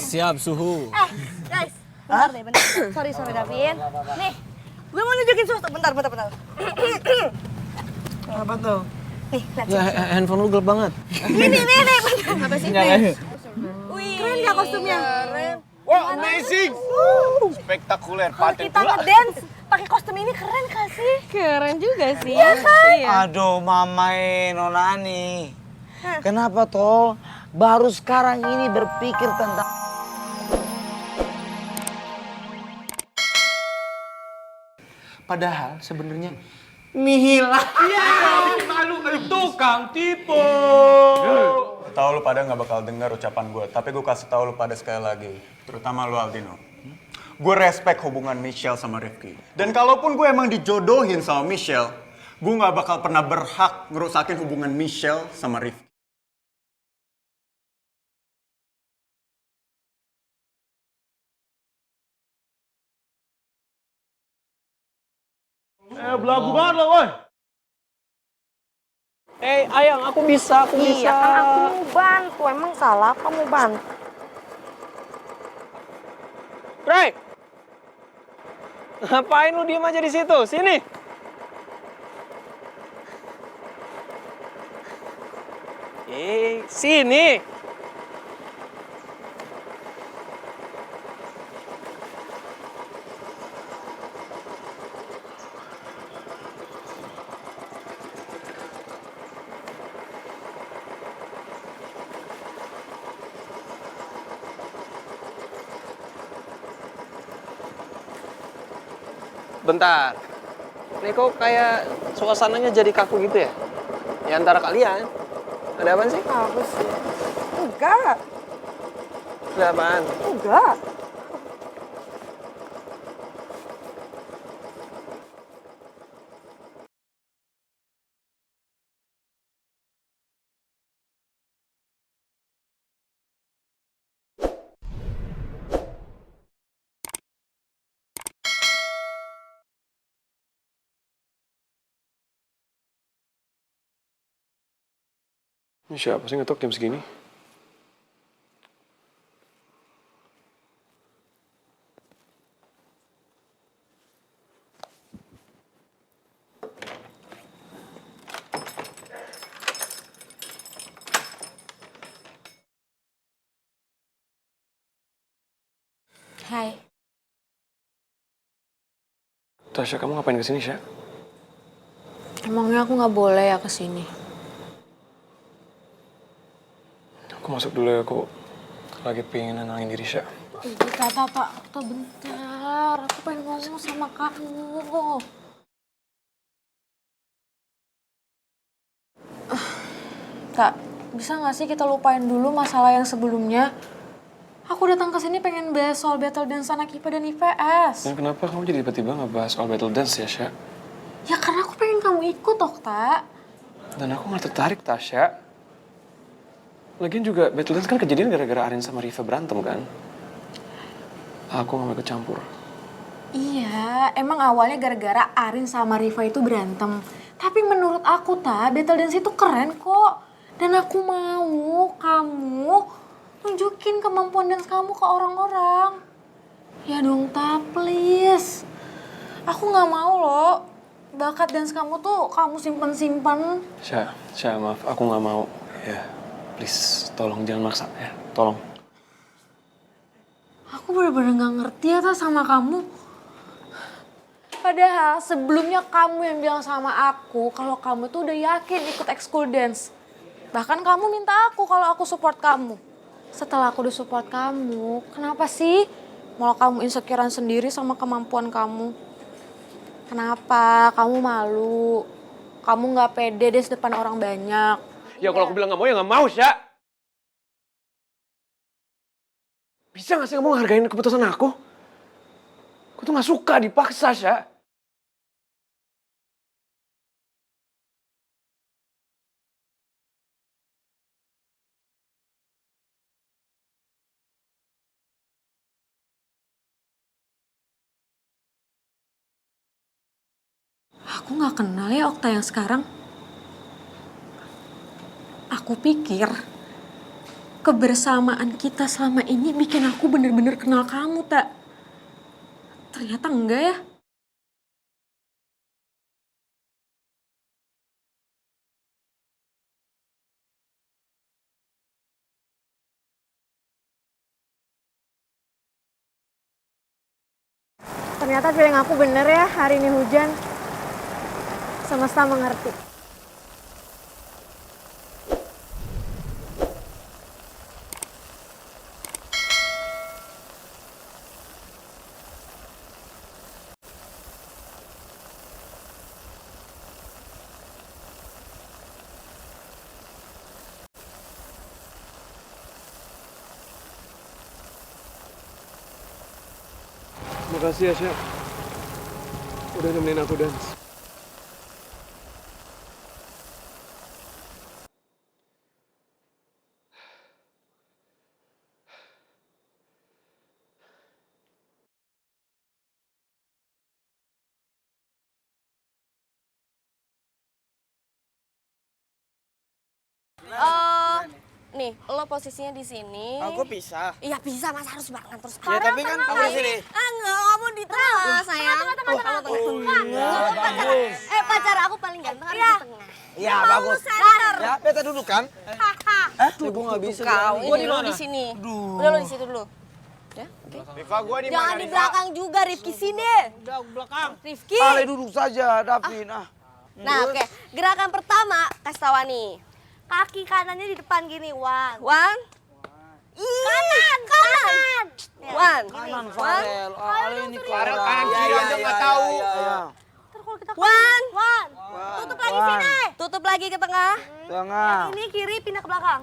Siap suhu. Guys, bentar deh, bentar. Sorry Davin. Nih, gue mau nunjukin sesuatu. Bentar. Apa tuh? Nih, lihat. Ya, handphone lu gelap banget. Nih, bentar. Apa sih? Wih, keren gak kostumnya? Wah, amazing! Spektakuler, Kalau paten kita ngedance pakai kostum ini keren gak sih? Keren juga sih. Iya kan? Aduh, Mamae Nonani. Kenapa toh baru sekarang ini berpikir tentang... Padahal sebenarnya nihila. tukang tipu. Tahu lu pada nggak bakal dengar ucapan gue, tapi gue kasih tahu lu pada sekali lagi, terutama lu Aldino. Gue respect hubungan Michelle sama Rifki. Dan kalaupun gue emang dijodohin sama Michelle, gue nggak bakal pernah berhak ngerusakin hubungan Michelle sama Rifki. Belagu banget lo, woi. Ayang, aku bisa. Iya kan aku mau bantu, emang salah kamu bantu. Ray! Ngapain lu diem aja di situ? Sini! Sini! Bentar. Ini kok kayak suasananya jadi kaku gitu ya? Ya antara kalian. Ada apaan sih? Aku sih. Enggak. Ada apaan? Enggak. Ini siapa sih ngetok jam segini? Hai. Tasya, kamu ngapain kesini, Sya? Emangnya aku nggak boleh ya kesini? Aku masuk dulu ya, aku lagi pengen nenangin diri, Sya. Pak, tuh bentar. Aku pengen ngomong sama kamu. Kak, bisa nggak sih kita lupain dulu masalah yang sebelumnya? Aku datang ke sini pengen bahas soal battle dance anak IPA dan IPS. Dan kenapa kamu jadi tiba-tiba ngebahas soal battle dance ya, Sya? Ya karena aku pengen kamu ikut, Okta. Dan aku nggak tertarik, Tasya. Lagian juga battle dance kan kejadian gara-gara Arin sama Riva berantem kan? Aku nggak mau ikut campur. Iya, emang awalnya gara-gara Arin sama Riva itu berantem. Tapi menurut aku, battle dance itu keren kok. Dan aku mau kamu nunjukin kemampuan dance kamu ke orang-orang. Ya dong, please. Aku nggak mau loh. Bakat dance kamu tuh kamu simpen-simpen. Sya, maaf, aku nggak mau. Ya, please, tolong jangan maksa ya, tolong. Aku bener-bener gak ngerti ya sama kamu. Padahal sebelumnya kamu yang bilang sama aku kalau kamu tuh udah yakin ikut ekskul dance. Bahkan kamu minta aku kalau aku support kamu. Setelah aku udah support kamu, kenapa sih malah kamu insecurean sendiri sama kemampuan kamu? Kenapa? Kamu malu. Kamu gak pede deh depan orang banyak. Ya kalau aku bilang nggak mau, ya nggak mau, Sya. Bisa nggak sih kamu menghargain keputusan aku? Aku tuh nggak suka dipaksa, Sya. Aku gak kenal ya Okta yang sekarang. Aku pikir kebersamaan kita selama ini bikin aku bener-bener kenal kamu, tak? Ternyata enggak ya. Ternyata feeling aku bener ya, hari ini hujan. Semesta mengerti. Makasih ya, Syah. Udah nemenin aku dance. Nih, lo posisinya di sini. Aku bisa. Iya bisa, mas harus barengan terus. Ya tapi kan kamu di sini. Enggak, kamu di tengah, sayang. Pacar aku paling ganteng harus di tengah. Iya bagus. Ya, beta duduk kan? Gue gak bisa. Kau ini lo di sini. Udah lo di situ dulu. Ya, oke. Riva, gue di Jangan mana? di belakang juga, Rifki sini. Udah belakang. Rifki. Ale duduk saja, Davin. Nah, oke. Gerakan pertama, kasih tahu nih. Kaki kanannya di depan gini, one. Kanan. One. Kanan Farel. Ale ini Farel kanan kiri aja nggak tahu. One. Tutup lagi sini. Tutup lagi ke tengah. Tengah. Ini kiri pindah ke belakang.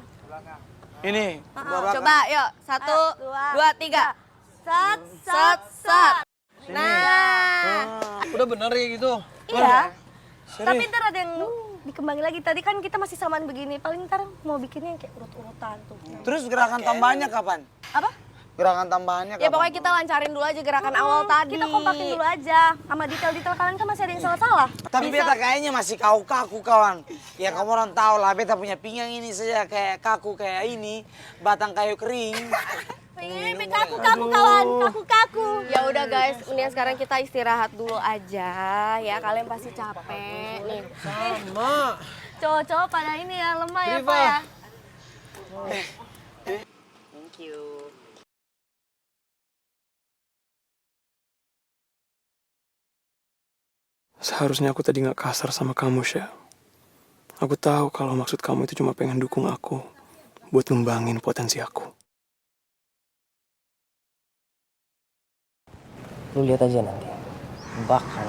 Ini. Coba, yuk. 1, 2, 3. Set. Nah. Udah bener ya gitu? Iya. Tapi ntar ada yang dikembangin lagi. Tadi kan kita masih samaan begini. Paling ntar mau bikinnya yang kayak urut-urutan tuh. Terus gerakan tambahannya kapan? Apa? Gerakan tambahannya Ya kapan? pokoknya kita lancarin dulu aja gerakan awal tadi. Kita kompakin dulu aja. Sama detail-detail kalian kan masih ada yang salah-salah. Tapi beta kayaknya masih kaku kawan. Ya kamu orang tahu lah, beta punya pinggang ini saja kayak kaku kayak ini, batang kayu kering. Ini kaku kawan, kaku. Ya udah guys, mendingan sekarang kita istirahat dulu aja ya. Kalian pasti capek nih. Sama. Cowok-cowok pada ini ya lemah ya Riva. Pak ya. Thank you. Seharusnya aku tadi gak kasar sama kamu, Syah. Aku tahu kalau maksud kamu itu cuma pengen dukung aku buat ngembangin potensi aku. Lu lihat aja nanti, bahkan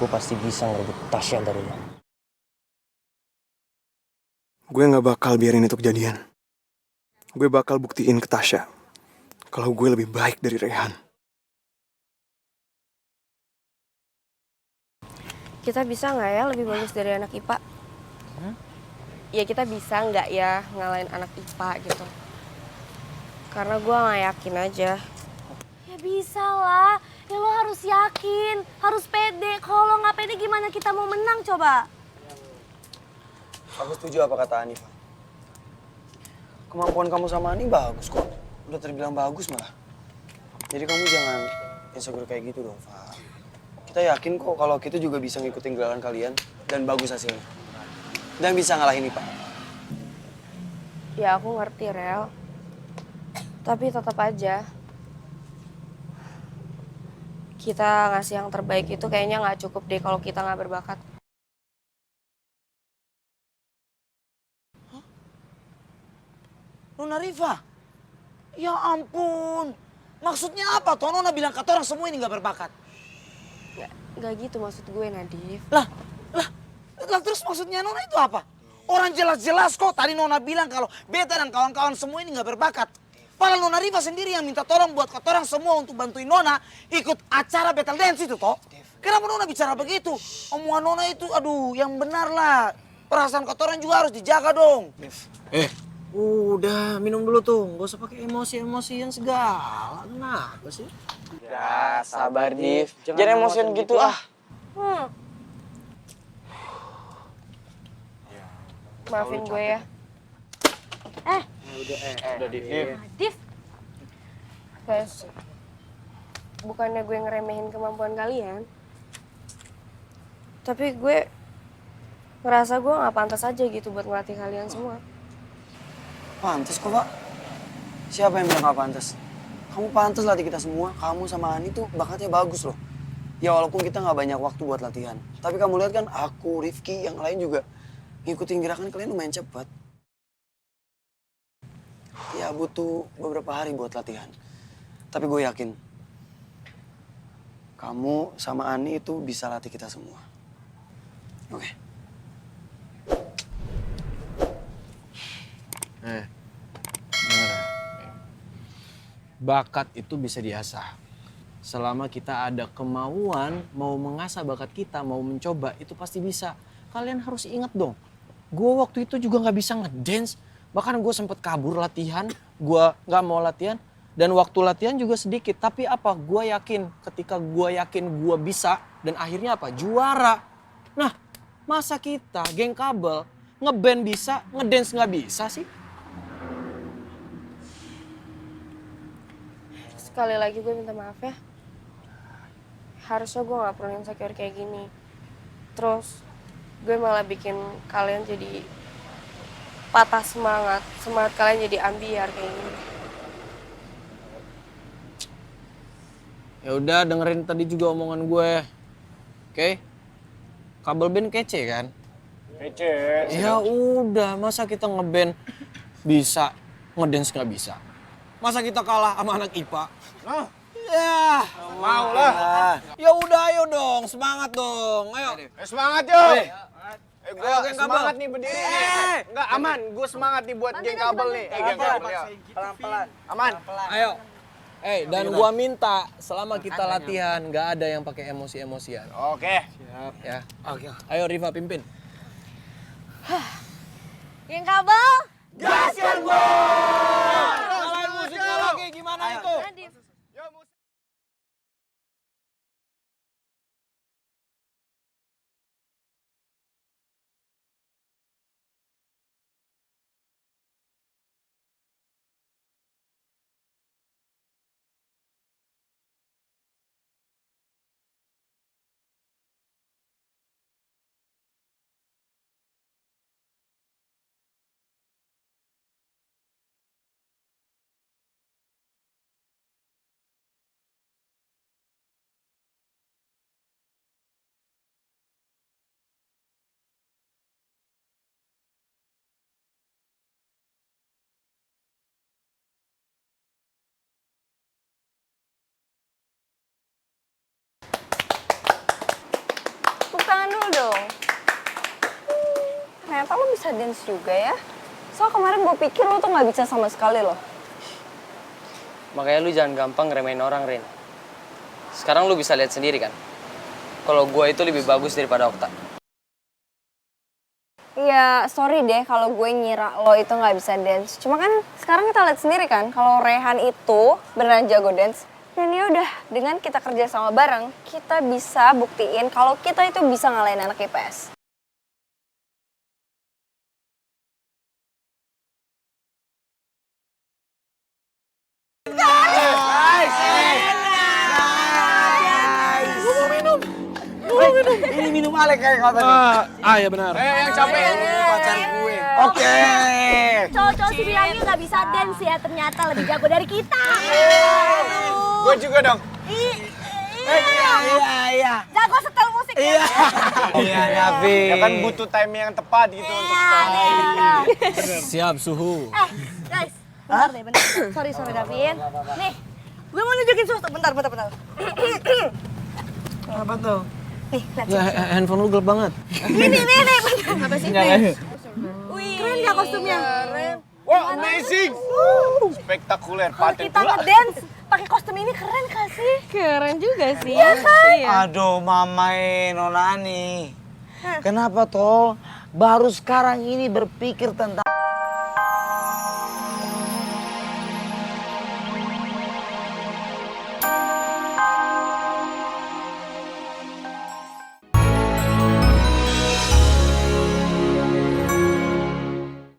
gue pasti bisa ngerebut Tasya dari lu. Gue gak bakal biarin itu kejadian. Gue bakal buktiin ke Tasya kalau gue lebih baik dari Rehan. Kita bisa nggak ya lebih bagus dari anak IPA? Ya kita bisa nggak ya ngalahin anak IPA gitu? Karena gue nggak yakin aja. Ya bisa lah, ya lo harus yakin, harus pede. Kalau lo nggak pede gimana kita mau menang coba? Aku setuju apa kata Anif. Kemampuan kamu sama Ani bagus kok. Udah terbilang bagus malah. Jadi kamu jangan insecure kayak gitu dong, Fa. Kita yakin kok kalau kita juga bisa ngikutin gerakan kalian dan bagus hasilnya. Dan bisa ngalahin Ipa. Ya aku ngerti, Rel. Tapi tetap aja. Kita ngasih yang terbaik itu kayaknya nggak cukup deh kalau kita nggak berbakat. Nona Riva? Ya ampun. Maksudnya apa toh Nona bilang kata orang semua ini gak berbakat? Nggak gitu maksud gue, Nadif. Lah terus maksudnya Nona itu apa? Orang jelas-jelas kok tadi Nona bilang kalau beta dan kawan-kawan semua ini gak berbakat. Padahal Nona Riva sendiri yang minta tolong buat katorang semua untuk bantuin Nona ikut acara battle dance itu toh. Kenapa Nona bicara begitu? Omongan Nona itu aduh yang benar lah. Perasaan katorang juga harus dijaga dong. Udah, minum dulu tuh. Gak usah pakai emosi-emosian segala. Kenapa sih? Ya sabar Div. Jangan emosian gitu ah. Maafin gue ya. Udah di. Div, Guys, bukannya gue ngeremehin kemampuan kalian, tapi gue ngerasa gue nggak pantas aja gitu buat ngelatih kalian semua. Pantes kok, Pak. Siapa yang bilang gak pantas? Kamu pantas latih kita semua. Kamu sama Ani tuh bakatnya bagus loh. Ya walaupun kita nggak banyak waktu buat latihan. Tapi kamu lihat kan aku, Rifki, yang lain juga ngikutin gerakan kalian lumayan cepat. Ya butuh beberapa hari buat latihan. Tapi gue yakin kamu sama Ani itu bisa latih kita semua. Oke. Denger ya. Bakat itu bisa diasah. Selama kita ada kemauan, mau mengasah bakat kita, mau mencoba, itu pasti bisa. Kalian harus ingat dong, gue waktu itu juga nggak bisa ngedance. Bahkan gue sempet kabur latihan, gue nggak mau latihan. Dan waktu latihan juga sedikit. Tapi apa, gue yakin ketika gue yakin gue bisa, dan akhirnya apa, juara. Nah, masa kita, geng kabel, ngeband bisa, ngedance nggak bisa sih? Sekali lagi gue minta maaf ya. Harusnya gue gak perlu insecure kayak gini. Terus gue malah bikin kalian jadi patah semangat. Semangat kalian jadi ambiar kayak gini. Ya udah, dengerin tadi juga omongan gue. Oke? Kabel band kece kan? Kece. Ya udah, masa kita ngeband bisa, ngedance nggak bisa? Masa kita kalah sama anak IPA? Nah, Ya, mau lah. ya udah ayo dong, semangat dong. Ayo. Semangat yo. Gue Ayo, geng semangat kabel. nih berdiri nih. Enggak aman, gue semangat nih buat geng kabel nih. Geng kabel ya. Pelan-pelan. Aman. Ayo. Dan gua minta selama kita latihan nggak ada yang pakai emosi-emosian. Oke. Ya. Ayo Riva pimpin. geng kabel. Kalian musiknya lagi gimana itu? Tepuk tangan dulu dong. Ternyata lo bisa dance juga ya. So kemarin gue pikir lo tuh gak bisa sama sekali loh. Makanya lu jangan gampang ngeremehin orang, Rin. Sekarang lu bisa lihat sendiri kan, kalau gue itu lebih bagus daripada Okta. Iya, sorry deh kalau gue ngira lo itu gak bisa dance. Cuma kan sekarang kita lihat sendiri kan kalau Rehan itu beneran jago dance. Dan ya udah, dengan kita kerja sama bareng, kita bisa buktiin kalau kita itu bisa ngalahin anak IPS. Ini minum ale kayak kata Ya benar. Yang capek. pacar gue. Oke. Cowok-cowok si bilangnya nggak bisa dance ya, ternyata lebih jago dari kita. Gue juga dong. Iya. Jago setel musik. Iya. Iya, tapi. Ya kan butuh time yang tepat gitu untuk Siap suhu. Guys, bentar deh, bentar. Sorry Davin. Nih, gue mau nunjukin sesuatu. Bentar. Apa tuh? Nih, lihat. Ya, handphone lu gelap banget. Nih, bentar. Apa sih? Wih, keren gak kostumnya? Wah, amazing. Spektakuler, Kalau paten kita pula. ngedance pakai kostum ini keren gak sih? Keren juga sih. Aduh, Mama Nona Ani. Kenapa toh baru sekarang ini berpikir tentang